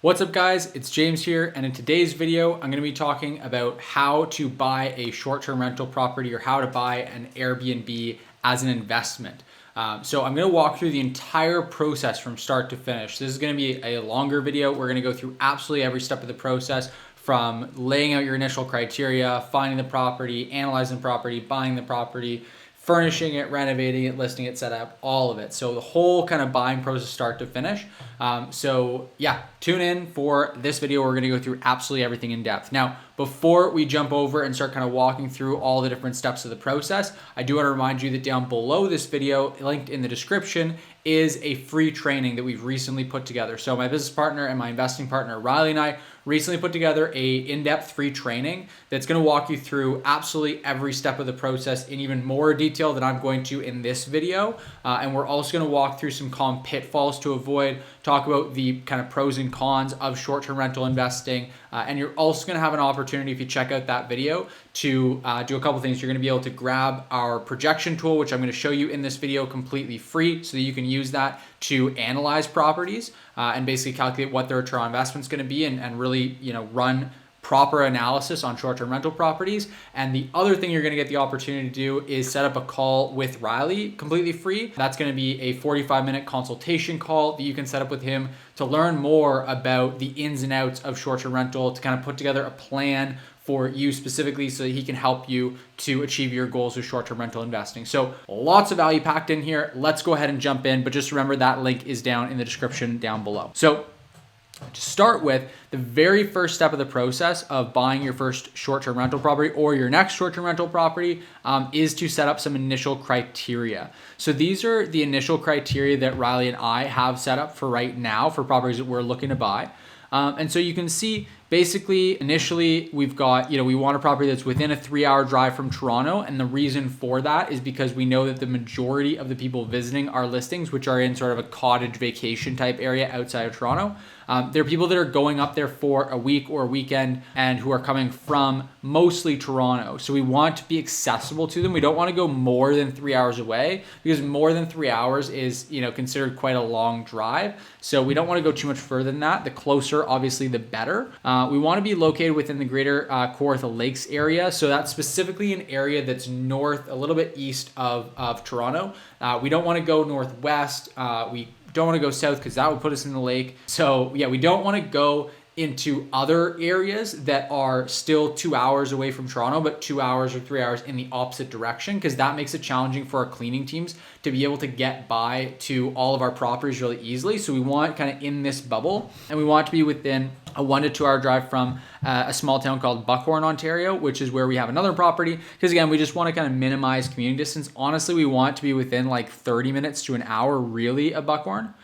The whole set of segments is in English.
What's up guys, it's James here, and in today's video, I'm going to be talking about how to buy a short-term rental property or how to buy an Airbnb as an investment. So I'm going to walk through the entire process from start to finish. This is going to be a longer video. We're going to go through absolutely every step of the process, from laying out your initial criteria, finding the property, analyzing the property, buying the property, furnishing it, renovating it, listing it, set up, all of it. So the whole kind of buying process start to finish. So yeah, tune in for this video. We're gonna go through absolutely everything in depth. Now, before we jump over and start kind of walking through all the different steps of the process, I do want to remind you that down below this video, linked in the description, is a free training that we've recently put together. So my business partner and my investing partner, Riley, and I recently put together a in-depth free training that's going to walk you through absolutely every step of the process in even more detail than I'm going to in this video. And we're also going to walk through some common pitfalls to avoid, talk about the kind of pros and cons of short-term rental investing. And you're also going to have an opportunity, if you check out that video, to do a couple things. You're going to be able to grab our projection tool, which I'm going to show you in this video completely free, so that you can use that to analyze properties and basically calculate what their return on investment is going to be, and really, run proper analysis on short-term rental properties. And the other thing you're going to get the opportunity to do is set up a call with Riley completely free. That's going to be a 45-minute consultation call that you can set up with him to learn more about the ins and outs of short-term rental, to kind of put together a plan for you specifically so that he can help you to achieve your goals with short-term rental investing. So lots of value packed in here. Let's go ahead and jump in, but just remember that link is down in the description down below. So to start with, the very first step of the process of buying your first short-term rental property or your next short-term rental property is to set up some initial criteria. So these are the initial criteria that Riley and I have set up for right now for properties that we're looking to buy. And so you can see, basically, initially, we've got, we want a property that's within a 3-hour drive from Toronto. And the reason for that is because we know that the majority of the people visiting our listings, which are in sort of a cottage vacation type area outside of Toronto, they're people that are going up there for a week or a weekend and who are coming from mostly Toronto. So we want to be accessible to them. We don't want to go more than 3 hours away, because more than 3 hours is, considered quite a long drive. So we don't want to go too much further than that. The closer, obviously, the better. We want to be located within the greater Kawartha Lakes area. So that's specifically an area that's north, a little bit east of Toronto. We don't want to go northwest. We don't want to go south because that would put us in the lake. So yeah, we don't want to go into other areas that are still 2 hours away from Toronto, but 2 hours or 3 hours in the opposite direction, because that makes it challenging for our cleaning teams to be able to get by to all of our properties really easily. So we want kind of in this bubble, and we want to be within a 1 to 2 hour drive from a small town called Buckhorn, Ontario, which is where we have another property. Because again, we just want to kind of minimize commuting distance. Honestly, we want to be within like 30 minutes to an hour really of Buckhorn.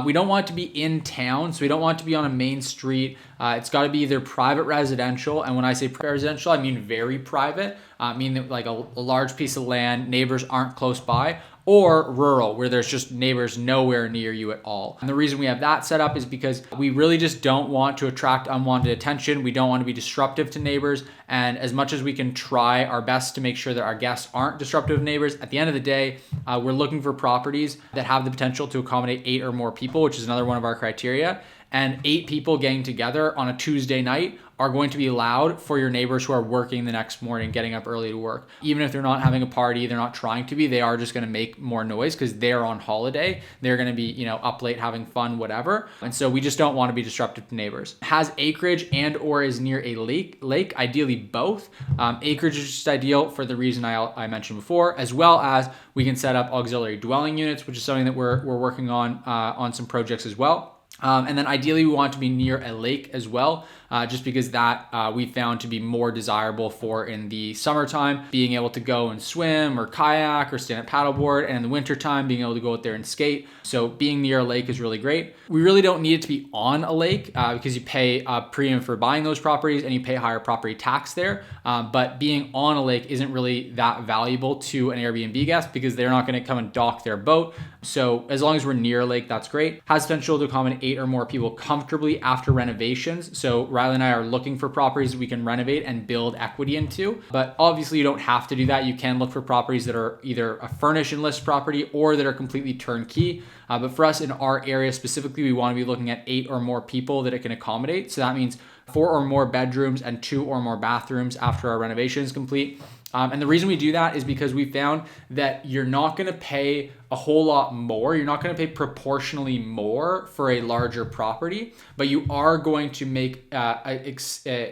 We don't want it to be in town, so we don't want it to be on a main street. It's got to be either private residential, and when I say private residential, I mean very private. I mean that like a large piece of land, neighbors aren't close by, or rural, where there's just neighbors nowhere near you at all. And the reason we have that set up is because we really just don't want to attract unwanted attention. We don't want to be disruptive to neighbors. And as much as we can try our best to make sure that our guests aren't disruptive neighbors, at the end of the day, we're looking for properties that have the potential to accommodate 8 or more people, which is another one of our criteria. And 8 people getting together on a Tuesday night are going to be loud for your neighbors who are working the next morning, getting up early to work. Even if they're not having a party, they're not trying to be, they are just going to make more noise because they're on holiday. They're going to be, up late having fun, whatever. And so we just don't want to be disruptive to neighbors. Has acreage and or is near a lake, ideally both. Acreage is just ideal for the reason I mentioned before, as well as we can set up auxiliary dwelling units, which is something that we're working on some projects as well. And then ideally we want to be near a lake as well, just because that we found to be more desirable for in the summertime, being able to go and swim or kayak or stand up paddleboard, and in the wintertime being able to go out there and skate. So being near a lake is really great. We really don't need it to be on a lake because you pay a premium for buying those properties and you pay higher property tax there. But being on a lake isn't really that valuable to an Airbnb guest because they're not going to come and dock their boat. So as long as we're near a lake, that's great. Has potential to accommodate 8 or more people comfortably after renovations. So Riley and I are looking for properties we can renovate and build equity into. But obviously you don't have to do that. You can look for properties that are either a furnish and list property or that are completely turnkey. But for us in our area specifically, we want to be looking at 8 or more people that it can accommodate. So that means 4 or more bedrooms and 2 or more bathrooms after our renovation is complete. And the reason we do that is because we found that you're not going to pay a whole lot more. You're not going to pay proportionally more for a larger property, but you are going to make a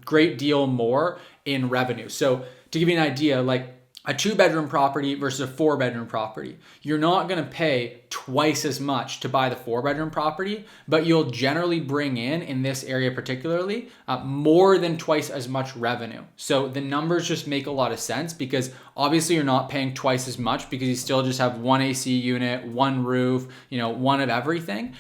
great deal more in revenue. So to give you an idea, like a 2-bedroom property versus a 4-bedroom property, you're not going to pay twice as much to buy the 4-bedroom property, but you'll generally bring in this area particularly, more than twice as much revenue. So the numbers just make a lot of sense because obviously you're not paying twice as much because you still just have one AC unit, one roof, one of everything.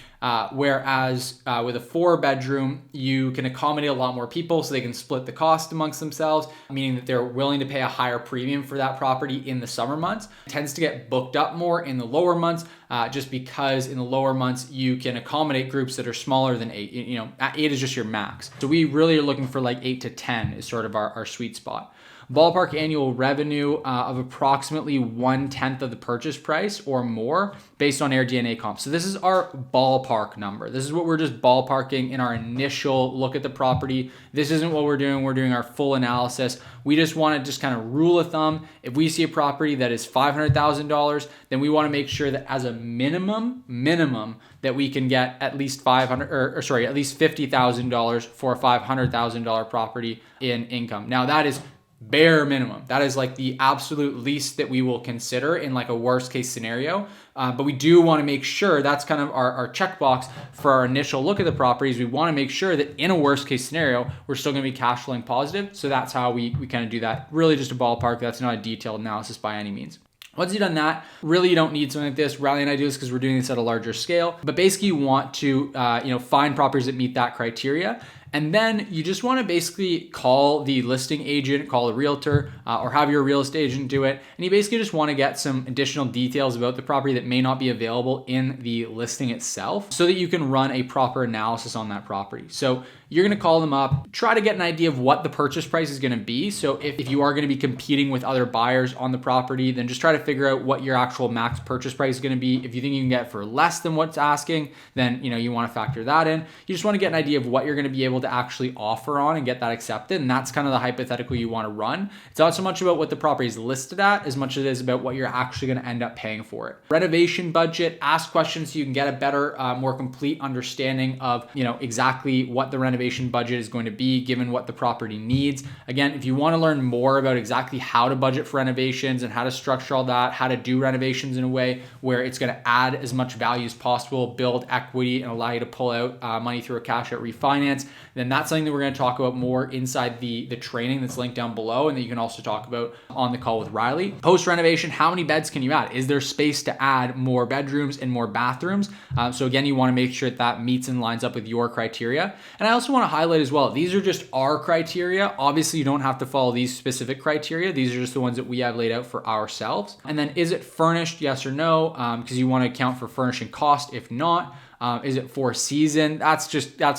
Whereas with a 4-bedroom, you can accommodate a lot more people so they can split the cost amongst themselves, meaning that they're willing to pay a higher premium for that property in the summer months. It tends to get booked up more in the lower months, just because in the lower months, you can accommodate groups that are smaller than 8. 8 is just your max. So we really are looking for like 8 to 10 is sort of our sweet spot. Ballpark annual revenue of approximately 1/10 of the purchase price or more based on AirDNA comp. So this is our ballpark number. This is what we're just ballparking in our initial look at the property. This isn't what we're doing. We're doing our full analysis. We just want to just kind of rule of thumb. If we see a property that is $500,000, then we want to make sure that as a minimum that we can get at least at least $50,000 for a $500,000 property in income. Now that is bare minimum. That is like the absolute least that we will consider in like a worst case scenario. But we do want to make sure that's kind of our checkbox for our initial look at the properties. We want to make sure that in a worst case scenario, we're still going to be cash flowing positive. So that's how we kind of do that. Really just a ballpark. That's not a detailed analysis by any means. Once you've done that, really you don't need something like this. Riley and I do this because we're doing this at a larger scale. But basically you want to find properties that meet that criteria. And then you just want to basically call the listing agent, call the realtor, or have your real estate agent do it. And you basically just want to get some additional details about the property that may not be available in the listing itself so that you can run a proper analysis on that property. So you're going to call them up, try to get an idea of what the purchase price is going to be. So if you are going to be competing with other buyers on the property, then just try to figure out what your actual max purchase price is going to be. If you think you can get for less than what's asking, then you want to factor that in. You just want to get an idea of what you're going to be able to actually offer on and get that accepted. And that's kind of the hypothetical you want to run. It's not so much about what the property is listed at as much as it is about what you're actually going to end up paying for it. Renovation budget, ask questions so you can get a better, more complete understanding of exactly what the renovation budget is going to be given what the property needs. Again, if you want to learn more about exactly how to budget for renovations and how to structure all that, how to do renovations in a way where it's going to add as much value as possible, build equity and allow you to pull out money through a cash out refinance, then that's something that we're going to talk about more inside the training that's linked down below and that you can also talk about on the call with Riley. Post renovation, how many beds can you add? Is there space to add more bedrooms and more bathrooms? So again, you want to make sure that meets and lines up with your criteria. And I also want to highlight as well, these are just our criteria. Obviously, you don't have to follow these specific criteria. These are just the ones that we have laid out for ourselves. And then is it furnished? Yes or no? Because you want to account for furnishing cost. If not, is it for season? That's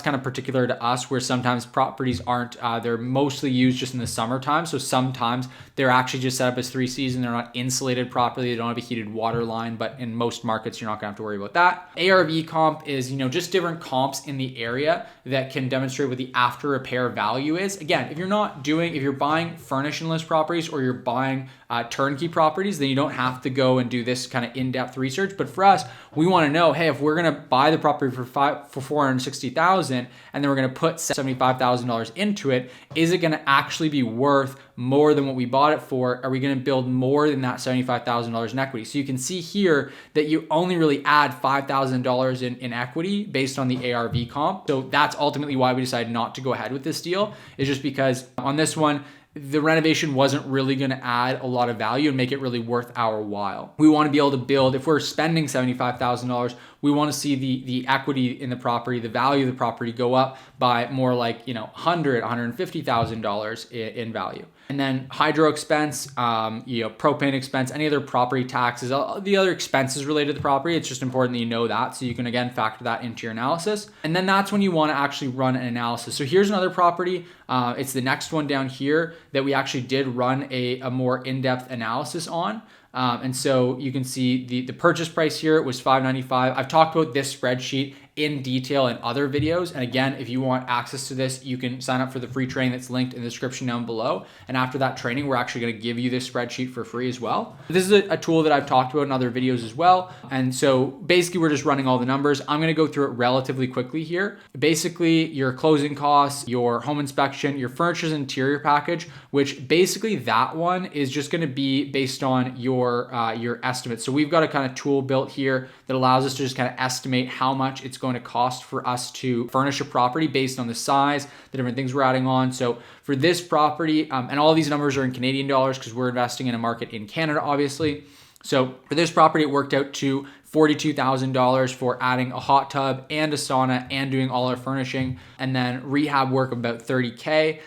kind of particular to us where sometimes properties aren't, they're mostly used just in the summertime. So sometimes they're actually just set up as 3 season. They're not insulated properly. They don't have a heated water line, but in most markets, you're not gonna have to worry about that. ARV comp is, just different comps in the area that can demonstrate what the after repair value is. Again, if you're buying furnish and list properties or you're buying turnkey properties, then you don't have to go and do this kind of in-depth research. But for us, we want to know, hey, if we're going to buy the property for $460,000 and then we're going to put $75,000 into it, is it going to actually be worth more than what we bought it for? Are we going to build more than that $75,000 in equity? So you can see here that you only really add $5,000 in equity based on the ARV comp. So that's ultimately why we decided not to go ahead with this deal, is just because on this one, the renovation wasn't really going to add a lot of value and make it really worth our while. We want to be able to build, if we're spending $75,000, we want to see the equity in the property, the value of the property go up by more like $100,000, $150,000 in value. And then hydro expense, propane expense, any other property taxes, all the other expenses related to the property. It's just important that you know that, so you can again factor that into your analysis. And then that's when you want to actually run an analysis. So here's another property. It's the next one down here that we actually did run a more in-depth analysis on. And so you can see the purchase price here was $595. I've talked about this spreadsheet in detail in other videos. And again, if you want access to this, you can sign up for the free training that's linked in the description down below. And after that training, we're actually going to give you this spreadsheet for free as well. This is a tool that I've talked about in other videos as well. And so basically we're just running all the numbers. I'm going to go through it relatively quickly here. Basically your closing costs, your home inspection, your furniture's interior package, which basically that one is just going to be based on your estimate. So we've got a kind of tool built here that allows us to just kind of estimate how much it's going to cost for us to furnish a property based on the size, the different things we're adding on. So for this property, and all these numbers are in Canadian dollars because we're investing in a market in Canada, obviously. So for this property, it worked out to $42,000 for adding a hot tub and a sauna and doing all our furnishing, and then rehab work of about $30K,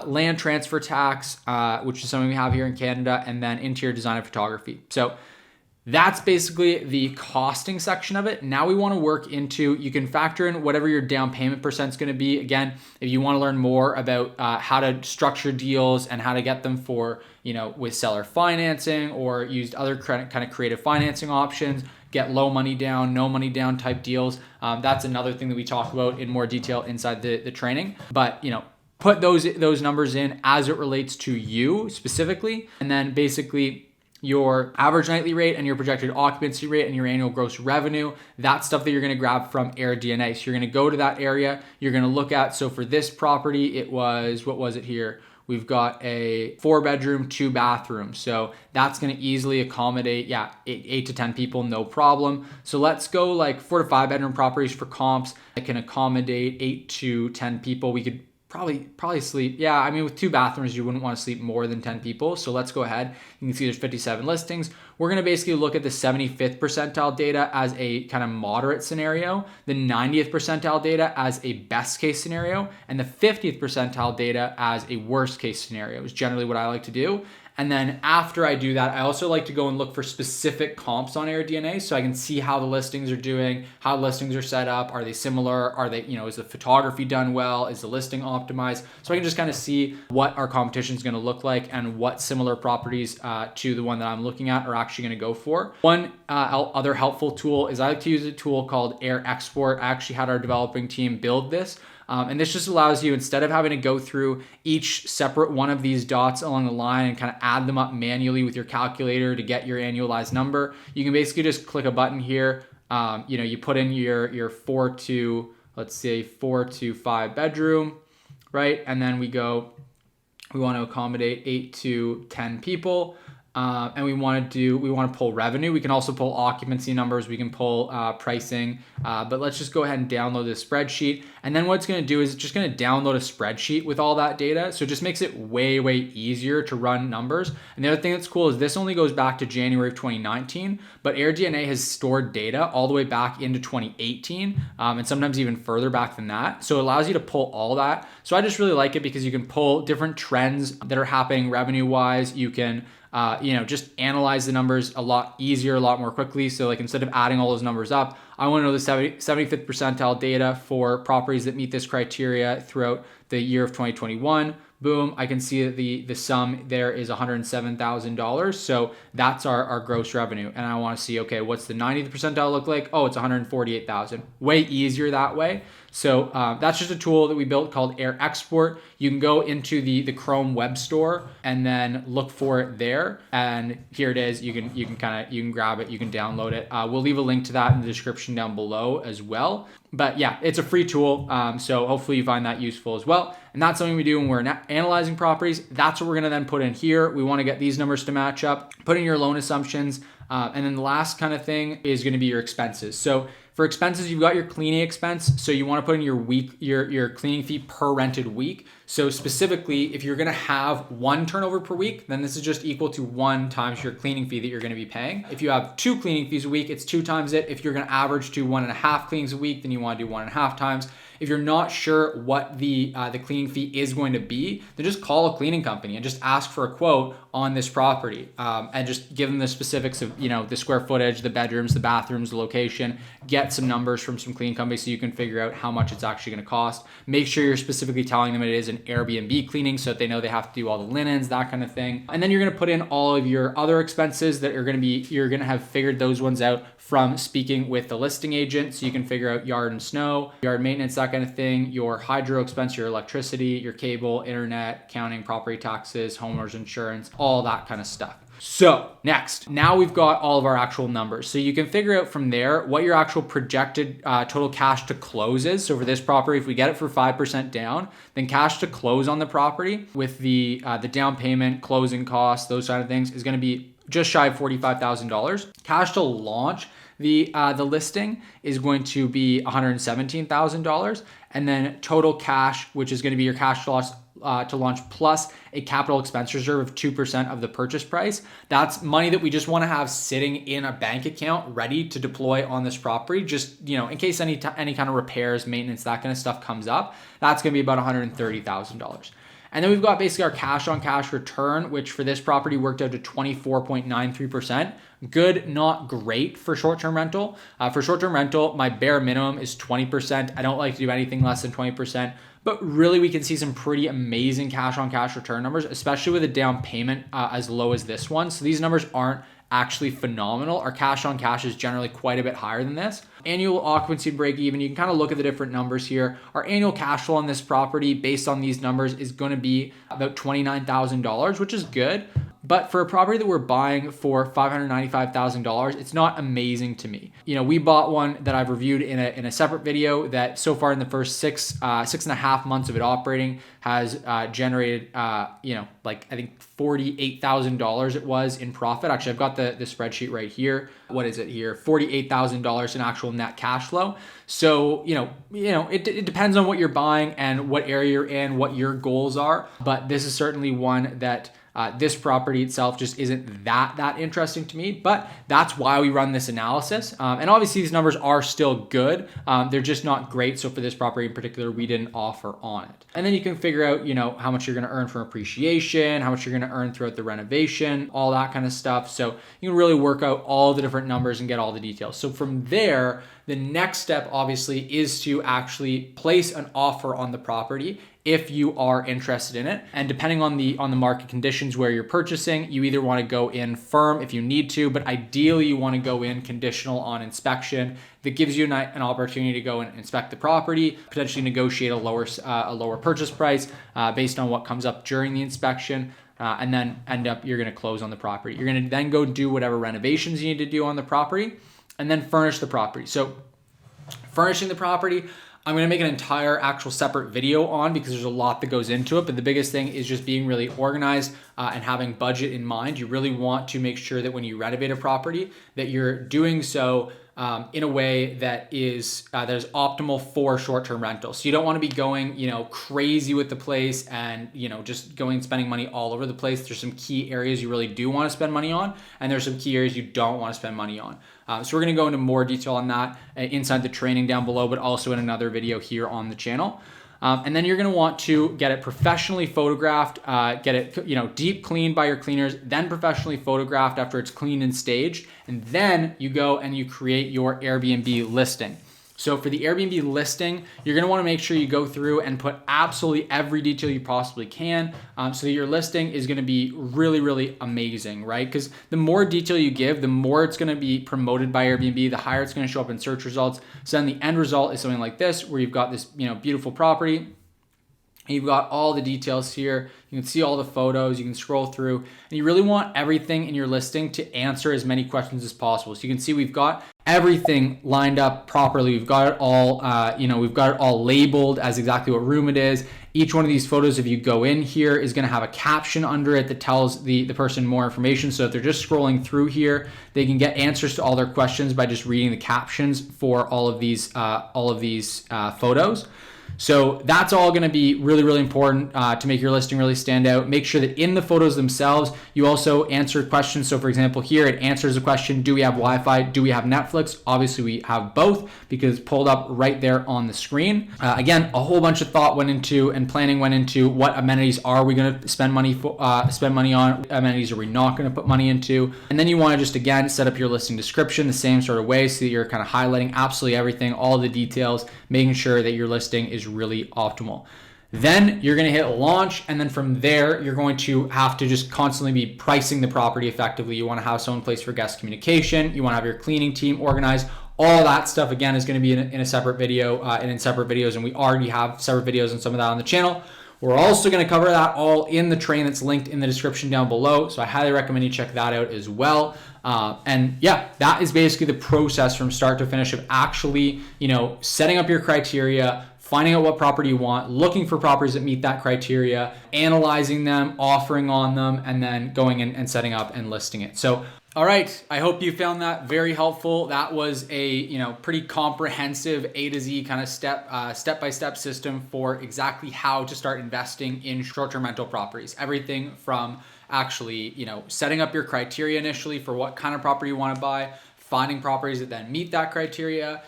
land transfer tax, which is something we have here in Canada, and then interior design and photography. So that's basically the costing section of it. Now we want to work into, you can factor in whatever your down payment percent is going to be. Again, if you want to learn more about how to structure deals and how to get them for, with seller financing or used other kind of creative financing options, get low money down, no money down type deals. That's another thing that we talk about in more detail inside the training. But, put those numbers in as it relates to you specifically. And then basically your average nightly rate and your projected occupancy rate and your annual gross revenue, that's stuff that you're gonna grab from AirDNA. So you're gonna go to that area, you're gonna look at, so for this property, it was, what was it here? We've got a 4-bedroom, 2-bathroom. So that's gonna easily accommodate, 8 to 10 people, no problem. So let's go like 4 to 5-bedroom properties for comps that can accommodate 8 to 10 people. We could probably sleep. Yeah, I mean, with 2 bathrooms, you wouldn't want to sleep more than 10 people. So let's go ahead. You can see there's 57 listings. We're going to basically look at the 75th percentile data as a kind of moderate scenario, the 90th percentile data as a best case scenario, and the 50th percentile data as a worst case scenario is generally what I like to do. And then after I do that, I also like to go and look for specific comps on AirDNA so I can see how the listings are doing, how listings are set up. Are they similar? Are they, is the photography done well? Is the listing optimized? So I can just kind of see what our competition is going to look like and what similar properties to the one that I'm looking at are actually going to go for. One other helpful tool is I like to use a tool called Air Export. I actually had our developing team build this. And this just allows you, instead of having to go through each separate one of these dots along the line and kind of add them up manually with your calculator to get your annualized number, you can basically just click a button here. You put in your 4 to 5 bedroom, right? And then we want to accommodate 8 to 10 people. And we want to pull revenue. We can also pull occupancy numbers. We can pull pricing, but let's just go ahead and download this spreadsheet. And then what it's going to do is it's just going to download a spreadsheet with all that data. So it just makes it way, way easier to run numbers. And the other thing that's cool is this only goes back to January of 2019, but AirDNA has stored data all the way back into 2018, and sometimes even further back than that. So it allows you to pull all that. So I just really like it because you can pull different trends that are happening revenue-wise. You can just analyze the numbers a lot easier, a lot more quickly. So like instead of adding all those numbers up, I want to know the 75th percentile data for properties that meet this criteria throughout the year of 2021. Boom, I can see that the sum there is $107,000. So that's our gross revenue. And I want to see, okay, what's the 90th percentile look like? Oh, it's 148,000. Way easier that way. So that's just a tool that we built called Air Export. You can go into the Chrome web store and then look for it there. And here it is. You can grab it. You can download it. We'll leave a link to that in the description down below as well. But yeah, it's a free tool. So hopefully you find that useful as well. And that's something we do when we're analyzing properties. That's what we're going to then put in here. We want to get these numbers to match up, put in your loan assumptions. And then the last kind of thing is going to be your expenses. So for expenses, you've got your cleaning expense. So you want to put in your cleaning fee per rented week. So specifically, if you're going to have 1 turnover per week, then this is just equal to 1 times your cleaning fee that you're going to be paying. If you have 2 cleaning fees a week, it's 2 times it. If you're going to average to 1.5 cleanings a week, then you want to do 1.5 times. if you're not sure what the cleaning fee is going to be, then just call a cleaning company and just ask for a quote on this property, and just give them the specifics of, the square footage, the bedrooms, the bathrooms, the location, get some numbers from some cleaning companies so you can figure out how much it's actually going to cost. Make sure you're specifically telling them it is an Airbnb cleaning so that they know they have to do all the linens, that kind of thing. And then you're going to put in all of your other expenses that you're going to have figured those ones out from speaking with the listing agent. So you can figure out yard and snow, yard maintenance, that kind of thing, your hydro expense, your electricity, your cable, internet, accounting, property taxes, homeowners insurance, all that kind of stuff. So next, now we've got all of our actual numbers. So you can figure out from there what your actual projected total cash to close is. So for this property, if we get it for 5% down, then cash to close on the property with the down payment, closing costs, those kind of things is going to be just shy of $45,000. Cash to launch the listing is going to be $117,000, and then total cash, which is going to be your cash to launch plus a capital expense reserve of 2% of the purchase price. That's money that we just want to have sitting in a bank account ready to deploy on this property, just in case any kind of repairs, maintenance, that kind of stuff comes up. That's going to be about $130,000. And then we've got basically our cash on cash return, which for this property worked out to 24.93%. Good, not great for short-term rental. For short-term rental, my bare minimum is 20%. I don't like to do anything less than 20%, but really we can see some pretty amazing cash on cash return numbers, especially with a down payment as low as this one. So these numbers aren't actually phenomenal. Our cash on cash is generally quite a bit higher than this. Annual occupancy break even, you can kind of look at the different numbers here. Our annual cash flow on this property based on these numbers is going to be about $29,000, which is good. But for a property that we're buying for $595,000, it's not amazing to me. We bought one that I've reviewed in a separate video that so far in the first six and a half months of it operating has generated, I think $48,000 it was in profit. Actually, I've got the spreadsheet right here. What is it here? $48,000 in actual net cash flow. So, it depends on what you're buying and what area you're in, what your goals are. But this is certainly one that this property itself just isn't that interesting to me, but that's why we run this analysis. And obviously these numbers are still good. They're just not great. So for this property in particular, we didn't offer on it. And then you can figure out, how much you're going to earn from appreciation, how much you're going to earn throughout the renovation, all that kind of stuff. So you can really work out all the different numbers and get all the details. So from there, the next step obviously is to actually place an offer on the property if you are interested in it. And depending on the market conditions where you're purchasing, you either want to go in firm if you need to, but ideally you want to go in conditional on inspection. That gives you an opportunity to go and inspect the property, potentially negotiate a lower purchase price based on what comes up during the inspection. And then you're going to close on the property. You're going to then go do whatever renovations you need to do on the property and then furnish the property. So furnishing the property, I'm going to make an entire actual separate video on because there's a lot that goes into it. But the biggest thing is just being really organized and having budget in mind. You really want to make sure that when you renovate a property that you're doing so in a way that is optimal for short-term rental. So you don't want to be going, crazy with the place and, just going and spending money all over the place. There's some key areas you really do want to spend money on, and there's some key areas you don't want to spend money on. So we're going to go into more detail on that inside the training down below, but also in another video here on the channel. And then you're going to want to get it professionally photographed, get it, deep cleaned by your cleaners, then professionally photographed after it's cleaned and staged. And then you go and you create your Airbnb listing. So for the Airbnb listing, you're going to want to make sure you go through and put absolutely every detail you possibly can so that your listing is going to be really, really amazing, right? Because the more detail you give, the more it's going to be promoted by Airbnb, the higher it's going to show up in search results. So then the end result is something like this, where you've got this, beautiful property. You've got all the details here. You can see all the photos. You can scroll through, and you really want everything in your listing to answer as many questions as possible. So you can see we've got everything lined up properly. We've got it all, we've got it all labeled as exactly what room it is. Each one of these photos, if you go in here, is going to have a caption under it that tells the person more information. So if they're just scrolling through here, they can get answers to all their questions by just reading the captions for all of these photos. So that's all going to be really, really important to make your listing really stand out. Make sure that in the photos themselves, you also answer questions. So for example, here it answers the question, do we have Wi-Fi? Do we have Netflix? Obviously we have both because it's pulled up right there on the screen. Again, a whole bunch of thought went into and planning went into what amenities are we going to spend money on, amenities are we not going to put money into. And then you want to just, again, set up your listing description the same sort of way so that you're kind of highlighting absolutely everything, all the details, making sure that your listing is really optimal. Then you're going to hit launch, and then from there you're going to have to just constantly be pricing the property effectively. You want to have someone in place for guest communication, you want to have your cleaning team organized. All that stuff, again, is going to be in a separate video and in separate videos, and we already have separate videos and some of that on the channel. We're also going to cover that all in the training that's linked in the description down below, so I highly recommend you check that out as well. And yeah, that is basically the process from start to finish of actually, setting up your criteria, finding out what property you want, looking for properties that meet that criteria, analyzing them, offering on them, and then going in and setting up and listing it. So, all right, I hope you found that very helpful. That was a pretty comprehensive A to Z kind of step-by-step system for exactly how to start investing in short-term rental properties. Everything from actually, setting up your criteria initially for what kind of property you want to buy, finding properties that then meet that criteria,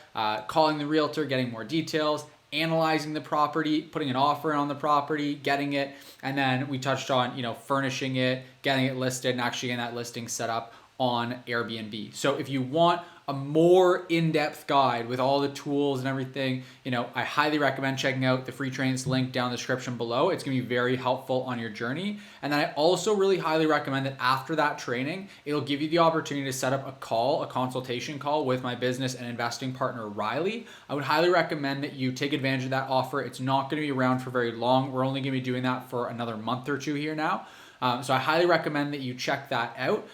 calling the realtor, getting more details, analyzing the property, putting an offer on the property, getting it, and then we touched on, furnishing it, getting it listed, and actually getting that listing set up on Airbnb. So if you want a more in-depth guide with all the tools and everything, I highly recommend checking out the free trainings link down in the description below. It's gonna be very helpful on your journey. And then I also really highly recommend that after that training, it'll give you the opportunity to set up a consultation call with my business and investing partner, Riley. I would highly recommend that you take advantage of that offer. It's not gonna be around for very long. We're only gonna be doing that for another month or two here now. So I highly recommend that you check that out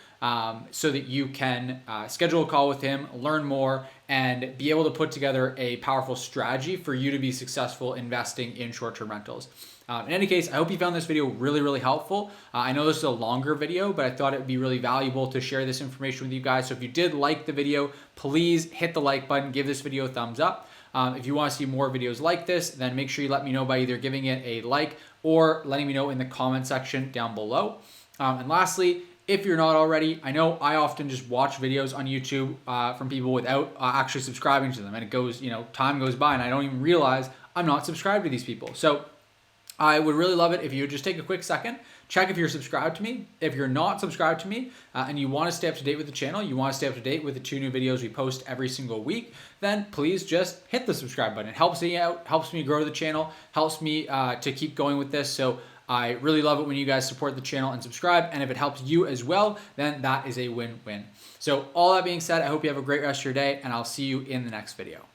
so that you can schedule a call with him, learn more, and be able to put together a powerful strategy for you to be successful investing in short-term rentals. In any case, I hope you found this video really, really helpful. I know this is a longer video, but I thought it would be really valuable to share this information with you guys. So if you did like the video, please hit the like button, give this video a thumbs up. If you want to see more videos like this, then make sure you let me know by either giving it a like or letting me know in the comment section down below. And lastly, if you're not already, I know I often just watch videos on YouTube from people without actually subscribing to them. And it goes, time goes by and I don't even realize I'm not subscribed to these people. So I would really love it if you would just take a quick second, check if you're subscribed to me. If you're not subscribed to me and you want to stay up to date with the channel, you want to stay up to date with the 2 new videos we post every single week, then please just hit the subscribe button. It helps me out, helps me grow the channel, helps me to keep going with this. So I really love it when you guys support the channel and subscribe. And if it helps you as well, then that is a win-win. So all that being said, I hope you have a great rest of your day and I'll see you in the next video.